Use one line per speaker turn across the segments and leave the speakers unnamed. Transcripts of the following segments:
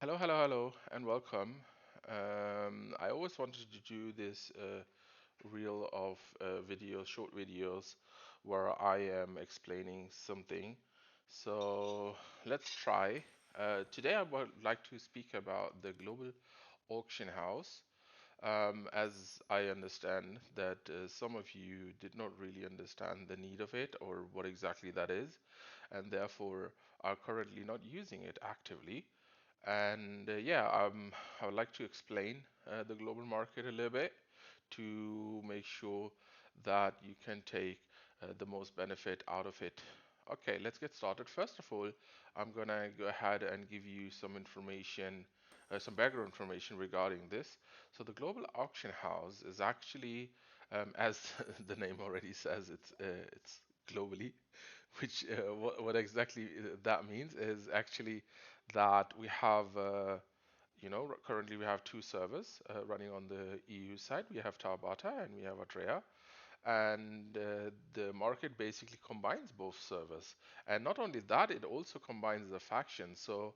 Hello, hello, hello, and welcome. I always wanted to do this reel of videos, short videos, where I am explaining something. So let's try. Today I would like to speak about the global auction house. As I understand that some of you did not really understand the need of it or what exactly that is, and therefore are currently not using it actively. And yeah, I would like to explain the global market a little bit to make sure that you can take the most benefit out of it. Okay, let's get started. First of all, I'm gonna go ahead and give you some information, some background information regarding this. So the global auction house is actually, as the name already says, it's globally, which what exactly that means is actually that we have currently we have two servers running on the EU side. We have Tabata and we have Adrea, and the market basically combines both servers. And not only that, it also combines the factions. So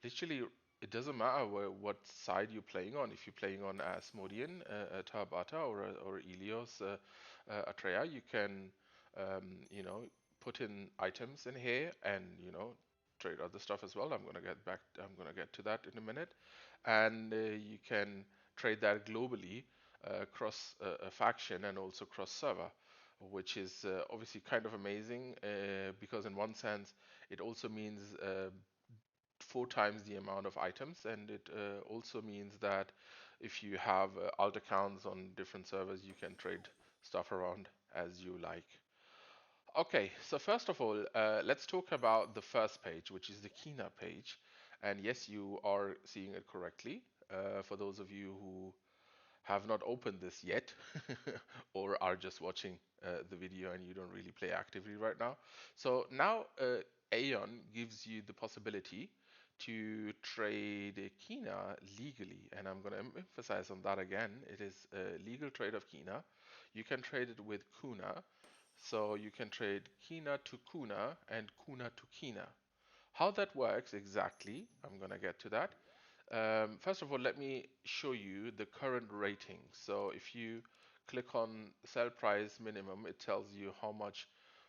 literally, it doesn't matter what side you're playing on. If you're playing on Asmodean, Tabata, or Ilios, Atreya, you can, put in items in here and, trade other stuff as well. I'm gonna get to that in a minute. And you can trade that globally, cross a faction and also cross server, which is obviously kind of amazing because in one sense, it also means four times the amount of items, and it also means that if you have alt accounts on different servers, you can trade stuff around as you like. Okay, so first of all, let's talk about the first page, which is the Kina page. And yes, you are seeing it correctly. For those of you who have not opened this yet or are just watching the video and you don't really play actively right now. So now Aion gives you the possibility to trade Kina legally, and I'm going to emphasize on that again. It is a legal trade of Kina. You can trade it with Kuna, so you can trade Kina to Kuna and Kuna to Kina. How that works exactly, I'm going to get to that. First of all, let me show you the current rating. So if you click on sell price minimum, it tells you how much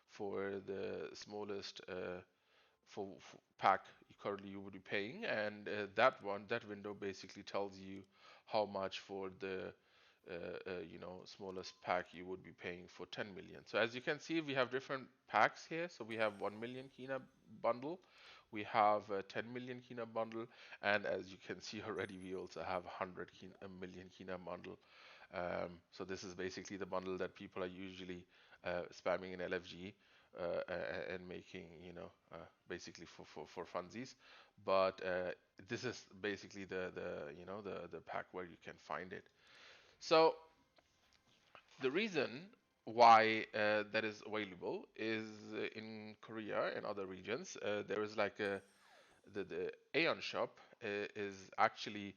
for the smallest pack currently you would be paying, and that window basically tells you how much for the smallest pack you would be paying for 10 million. So as you can see, we have different packs here. So we have 1 million Kina bundle, we have a 10 million Kina bundle, and as you can see already, we also have 100 million Kina bundle. So this is basically the bundle that people are usually spamming in LFG and making, basically for funsies. But this is basically the pack where you can find it. So the reason why that is available is in Korea and other regions, there is like the Aion shop is actually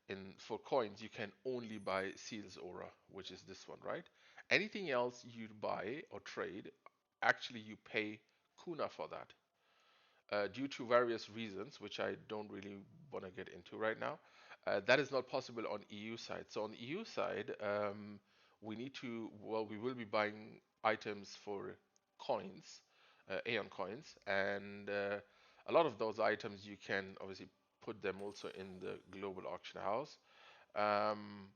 in for coins you can only buy Seals Aura, which is this one, right? Anything else you buy or trade, actually you pay Kuna for that. Due to various reasons, which I don't really want to get into right now. That is not possible on EU side. So on EU side, we will be buying items for coins, Aeon coins, and a lot of those items you can obviously put them also in the global auction house, um,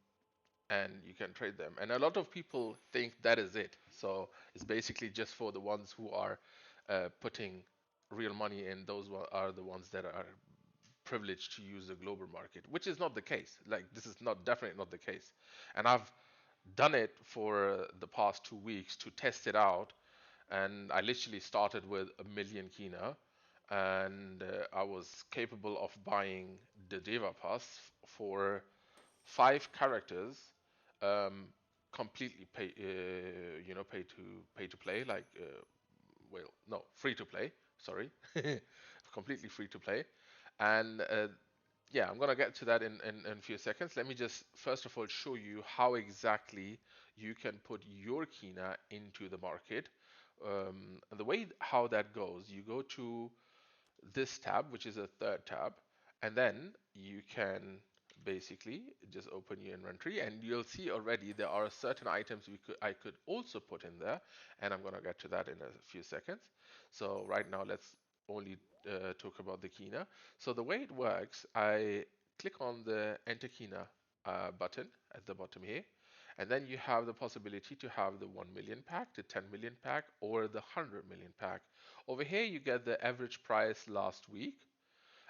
and you can trade them. And a lot of people think that is it. So it's basically just for the ones who are putting real money in. Those are the ones that are privileged to use the global market, which is not the case. Like this is not definitely not the case. And I've done it for the past 2 weeks to test it out, and I literally started with 1 million Kina, and I was capable of buying the Deva Pass for 5 characters, um, completely pay to play, like well, no, free to play. Sorry, completely free to play, and yeah, I'm gonna get to that in a few seconds. Let me just first of all show you how exactly you can put your Kina into the market. And the way how that goes, you go to this tab, which is a third tab, And then you can basically just open your inventory, and you'll see already there are certain items I could also put in there, and I'm gonna get to that in a few seconds. So right now let's only talk about the Kina. So the way it works, I click on the Enter Kina button at the bottom here, and then you have the possibility to have the 1 million pack, the 10 million pack, or the 100 million pack. Over here you get the average price last week.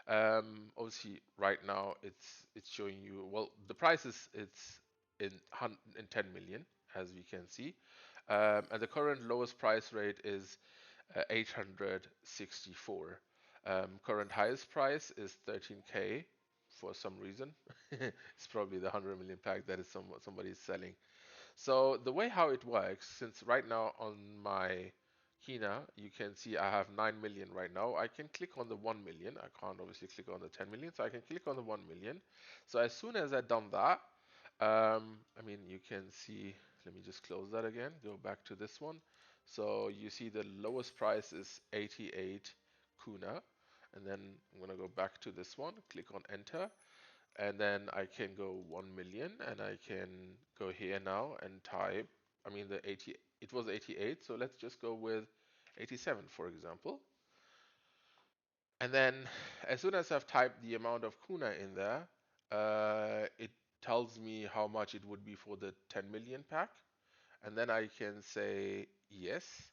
Obviously, right now it's showing you, well, the price is it's in 10 million, as we can see, and the current lowest price rate is 864. Current highest price is 13K for some reason. It's probably the 100 million pack that is somebody's selling. So the way how it works, since right now on my Kina, you can see I have 9 million right now. I can click on the 1 million. I can't obviously click on the 10 million, so I can click on the 1 million. So as soon as I've done that, I mean, you can see, let me just close that again, go back to this one. So you see the lowest price is 88 Kuna. And then I'm going to go back to this one, click on enter, and then I can go 1 million, and I can go here now and type, I mean the 80, it was 88, so let's just go with 87 for example. And then as soon as I've typed the amount of Kuna in there, it tells me how much it would be for the 10 million pack, and then I can say yes,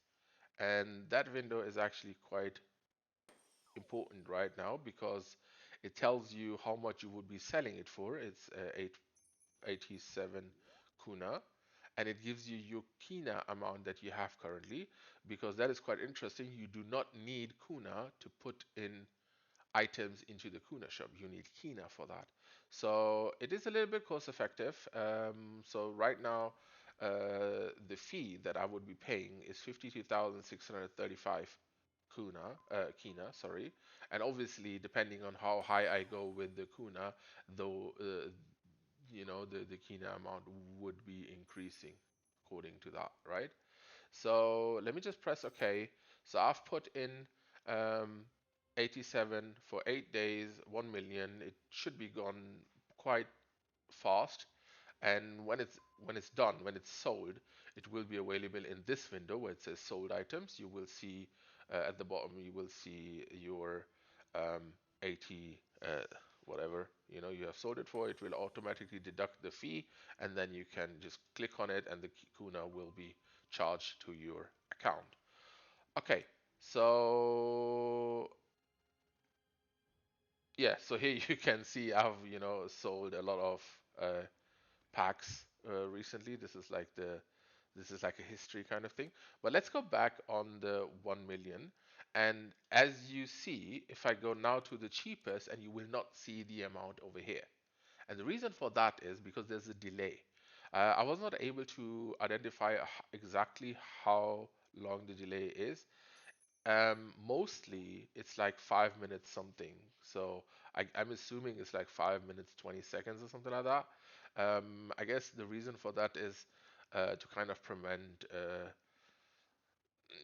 and that window is actually quite important right now because it tells you how much you would be selling it for. It's 87 Kuna, and it gives you your Kina amount that you have currently, because that is quite interesting. You do not need Kuna to put in items into the Kuna shop. You need Kina for that. So it is a little bit cost effective. So right now, the fee that I would be paying is 52,635 Kina, sorry. And obviously, depending on how high I go with the Kuna, though, the Kina amount would be increasing according to that, right? So let me just press OK. So I've put in um, 87 for 8 days, 1 million. It should be gone quite fast. And when it's done, when it's sold, it will be available in this window where it says sold items. You will see at the bottom, you will see your 80 whatever you have sold it for. It will automatically deduct the fee, and then you can just click on it, and the Kuna will be charged to your account. Okay, so yeah, so here you can see I've sold a lot of packs recently. This is like a history kind of thing. But let's go back on the 1 million. And as you see, if I go now to the cheapest, and you will not see the amount over here. And the reason for that is because there's a delay. I was not able to identify exactly how long the delay is. Mostly it's like 5 minutes something. So I'm assuming it's like 5 minutes, 20 seconds or something like that. I guess the reason for that is to kind of prevent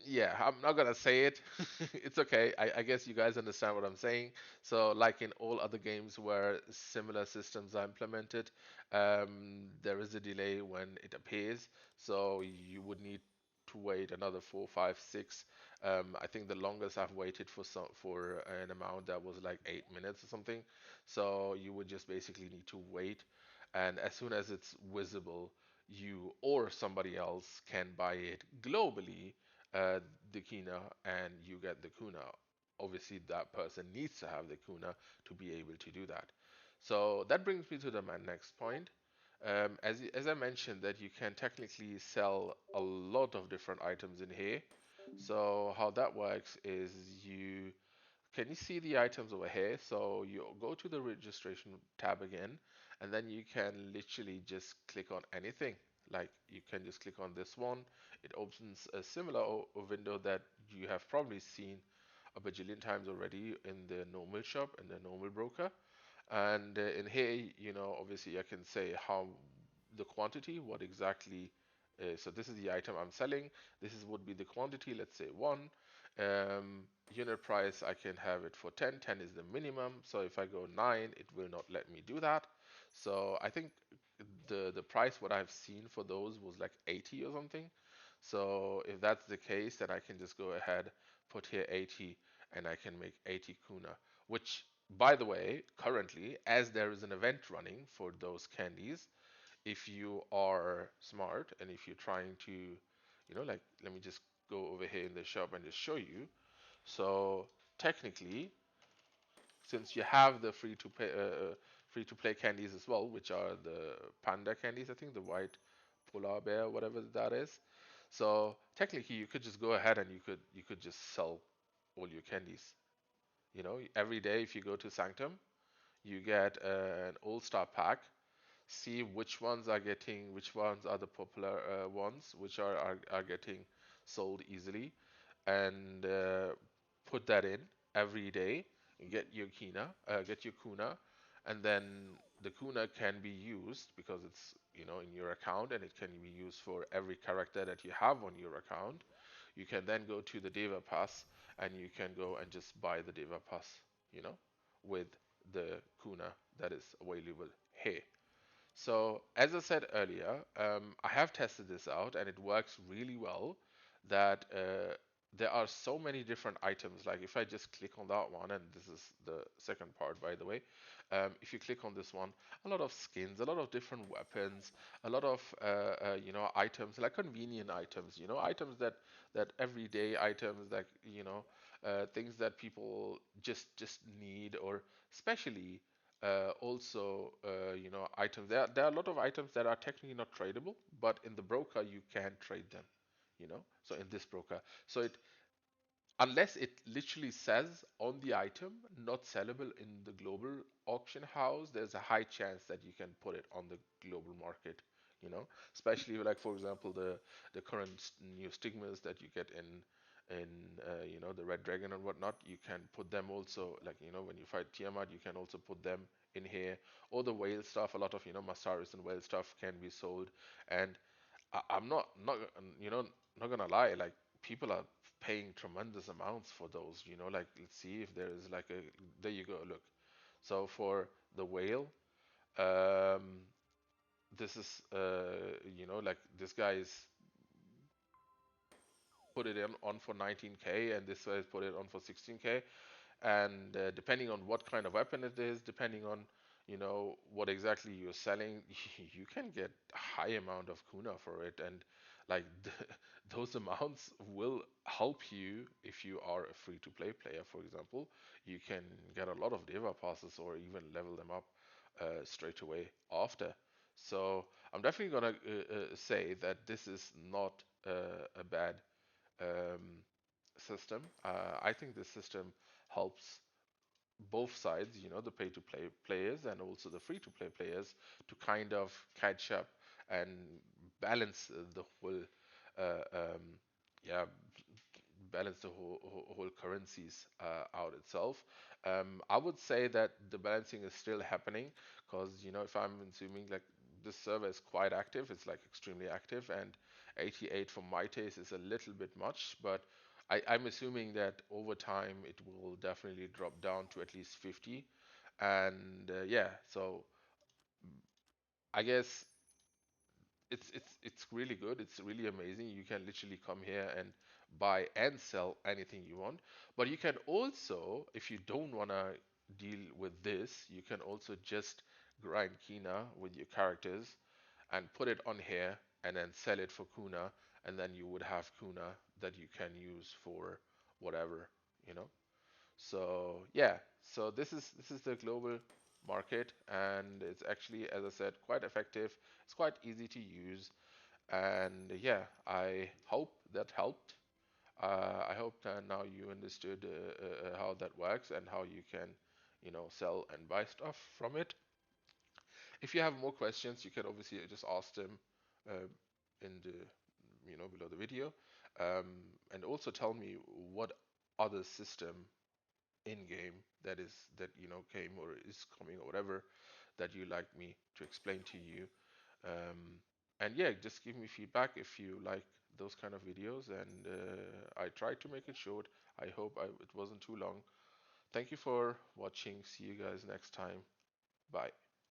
yeah, I'm not gonna say it. It's okay. I guess you guys understand what I'm saying. So, like in all other games where similar systems are implemented, there is a delay when it appears. So you would need to wait another 4, 5, 6. I think the longest I've waited for an amount that was like 8 minutes or something. So you would just basically need to wait, and as soon as it's visible, you or somebody else can buy it globally, uh, the Kina, and you get the Kuna. Obviously, that person needs to have the Kuna to be able to do that. So that brings me to my next point. As I mentioned, that you can technically sell a lot of different items in here. So how that works is can you see the items over here? So you go to the registration tab again, and then you can literally just click on anything. Like you can just click on this one. It opens a similar window that you have probably seen a bajillion times already in the normal shop and the normal broker. And in here, obviously I can say how the quantity, what exactly. So this is the item I'm selling. Would be the quantity. Let's say one, Unit price, I can have it for 10. 10 is the minimum. So if I go 9, it will not let me do that. So I think the price what I've seen for those was like 80 or something. So if that's the case, then I can just go ahead, put here 80, and I can make 80 Kuna, which, by the way, currently, as there is an event running for those candies, if you are smart and if you're trying to, like, let me just go over here in the shop and just show you. So technically, since you have the free to play candies as well, which are the panda candies, I think the white polar bear, whatever that is. So technically, you could just go ahead and you could just sell all your candies. Every day if you go to Sanctum, you get an all-star pack, see which ones are the popular ones, which are getting sold easily, and put that in every day. And get your Kuna, and then the Kuna can be used because it's in your account, and it can be used for every character that you have on your account. You can then go to the Deva Pass, and you can go and just buy the Deva Pass, you know, with the Kuna that is available here. So, as I said earlier, I have tested this out and it works really well. That there are so many different items. Like if I just click on that one, and this is the second part, by the way. If you click on this one, a lot of skins, a lot of different weapons, a lot of items, like convenient items. Items that everyday items, like things that people just need, or especially also, items. There are a lot of items that are technically not tradable, but in the broker you can trade them. So in this broker, so it unless it literally says on the item not sellable in the global auction house, there's a high chance that you can put it on the global market. Especially like for example the current new stigmas that you get in the red dragon and whatnot. You can put them also, like when you fight Tiamat, you can also put them in here, or the whale stuff. A lot of Masaris and whale stuff can be sold, and I'm not not gonna lie, like people are paying tremendous amounts for those. Like let's see if there is like a, there you go, look. So for the whale, um, this is like this guy is put it on for 19k, and this guy is put it on for 16k. And depending on what kind of weapon it is, depending on what exactly you're selling, you can get a high amount of Kuna for it, and like those amounts will help you if you are a free-to-play player. For example, you can get a lot of Deva passes or even level them up straight away after. So I'm definitely gonna say that this is not a bad um, system. I think this system helps both sides, the pay to play players and also the free to play players, to kind of catch up and balance the whole, yeah, balance the whole currencies out itself. I would say that the balancing is still happening because, if I'm assuming like this server is quite active, it's like extremely active, and 88 for my taste is a little bit much, but I'm assuming that over time it will definitely drop down to at least 50. And yeah, so I guess it's really good. It's really amazing. You can literally come here and buy and sell anything you want. But you can also, if you don't wanna deal with this, you can also just grind Kina with your characters and put it on here and then sell it for Kuna, and then you would have Kuna that you can use for whatever, you know. So yeah, so this is the global market, and it's actually, as I said, quite effective. It's quite easy to use, and yeah, I hope that helped. I hope that now you understood how that works and how you can, sell and buy stuff from it. If you have more questions, you can obviously just ask them uh, in the, below the video, and also tell me what other system in game that came or is coming or whatever that you like me to explain to you. And yeah, just give me feedback if you like those kind of videos, and I tried to make it short. I hope it wasn't too long. Thank you for watching. See you guys next time. Bye.